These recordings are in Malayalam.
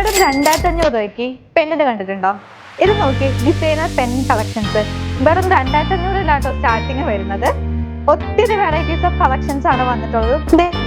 വെറും 2500 രൂപയ്ക്ക് പെന്നിന് കണ്ടിട്ടുണ്ടോ? ഇത് നോക്കി, ഡിസൈനർ പെൻ കളക്ഷൻസ് വെറും 2500 സ്റ്റാർട്ടിങ് വരുന്നത്. ഒത്തിരി വെറൈറ്റീസ് ഓഫ് കളക്ഷൻസ് ആണ് വന്നിട്ടുള്ളത്.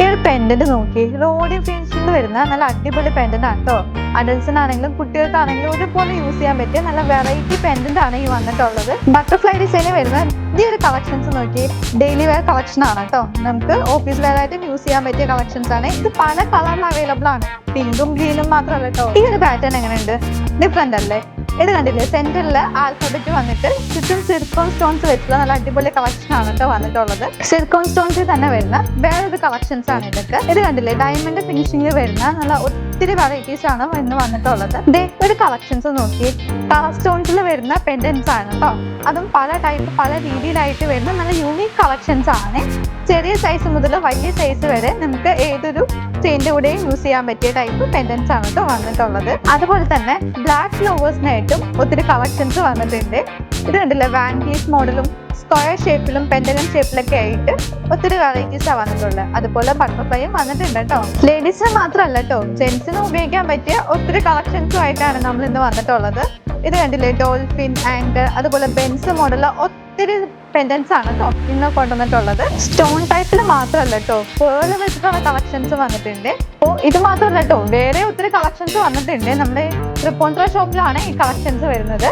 ഈ ഒരു പെൻഡന്റ് നോക്കി, റോഡിയം ഫിനിഷിംഗ് വരുന്ന നല്ല അടിപൊളി പെൻഡന്റ് ആണ് കേട്ടോ. അഡൽസിനാണെങ്കിലും കുട്ടികൾക്കാണെങ്കിലും ഒരുപോലെ യൂസ് ചെയ്യാൻ പറ്റിയ നല്ല വെറൈറ്റി പെൻഡന്റ് ആണ് ഈ വന്നിട്ടുള്ളത്. ബട്ടർഫ്ലൈ ഡിസൈനിൽ വരുന്ന ഈ ഒരു കളക്ഷൻസ് നോക്കി, ഡെയിലി വെയർ കളക്ഷൻ ആണ് കേട്ടോ. നമുക്ക് ഓഫീസ് വെയർ ആയിട്ടും യൂസ് ചെയ്യാൻ പറ്റിയ കളക്ഷൻസ് ആണ്. ഇത് പല കളറിൽ അവൈലബിൾ ആണ്. പിങ്കും ഗ്രീനും മാത്രമല്ല കേട്ടോ. ഈ ഒരു പാറ്റേൺ എങ്ങനെയുണ്ട്? ഡിഫറെന്റ് അല്ലേ? ഇത് കണ്ടില്ലേ, സെന്ററിൽ ആൽഫബറ്റ് വന്നിട്ട് ചുറ്റും സിർക്കോൺ സ്റ്റോൺസ് വെച്ചുള്ള നല്ല അടിപൊളി കളക്ഷൻ ആണ് കേട്ടോ വന്നിട്ടുള്ളത്. സിർക്കോൺ സ്റ്റോൺസിൽ തന്നെ വരുന്ന വേറൊരു കളക്ഷൻസ് ആണ് ഇതൊക്കെ. ഇത് കണ്ടില്ലേ, ഡയമണ്ട് ഫിനിഷിംഗിൽ വരുന്ന നല്ല ഒത്തിരി വെറൈറ്റീസ് ആണ് ഇന്ന് വന്നിട്ടുള്ളത്. ഒരു കളക്ഷൻസ് നോക്കി, കളർ സ്റ്റോൺസിൽ വരുന്ന പെൻഡൻസ് ആണ് കേട്ടോ. അതും പല ടൈപ്പ് പല രീതിയിലായിട്ട് വരുന്ന നല്ല യൂണീക് കളക്ഷൻസ് ആണ്. ചെറിയ സൈസ് മുതൽ വലിയ സൈസ് വരെ നമുക്ക് ഏതൊരു ചെയിൻ്റെ കൂടെയും യൂസ് ചെയ്യാൻ പറ്റിയ ടൈപ്പ് പെൻഡൻസ് ആണ് കേട്ടോ വന്നിട്ടുള്ളത്. അതുപോലെ തന്നെ ബ്ലാക്ക് ലവേഴ്സിനായിട്ടും ഒത്തിരി കളക്ഷൻസ് വന്നിട്ടുണ്ട്. ഇത് കണ്ടില്ലേ, വാൻകീസ് മോഡലും സ്ക്വയർ ഷേപ്പിലും പെൻഡഗൺ ഷേപ്പിലൊക്കെ ആയിട്ട് ഒത്തിരി വെറൈറ്റീസാണ് വന്നിട്ടുള്ളത്. അതുപോലെ ബട്ടർഫ്ലൈയും വന്നിട്ടുണ്ട് കേട്ടോ. ലേഡീസിന് മാത്രമല്ല കേട്ടോ, ജെൻസിനും ഉപയോഗിക്കാൻ പറ്റിയ ഒത്തിരി കളക്ഷൻസും ആയിട്ടാണ് നമ്മൾ ഇന്ന് വന്നിട്ടുള്ളത്. ഇത് കണ്ടില്ലേ, ഡോൾഫിൻ ആൻഡ് അതുപോലെ ബെൻസ് മോഡല് ഒത്തിരി പെൻഡൻസ് ആണ് കേട്ടോ ഇന്ന് കൊണ്ടുവന്നിട്ടുള്ളത്. സ്റ്റോൺ ടൈപ്പിൽ മാത്രമല്ല കേട്ടോ, പേള് വെച്ചിട്ടുള്ള കളക്ഷൻസ് വന്നിട്ടുണ്ട്. അപ്പോൾ ഇത് മാത്രമല്ല കേട്ടോ, വേറെ ഒത്തിരി കളക്ഷൻസ് വന്നിട്ടുണ്ട്. നമ്മുടെ തൃപ്പൂണിത്തുറ ഷോപ്പിലാണ് ഈ കളക്ഷൻസ് വരുന്നത്.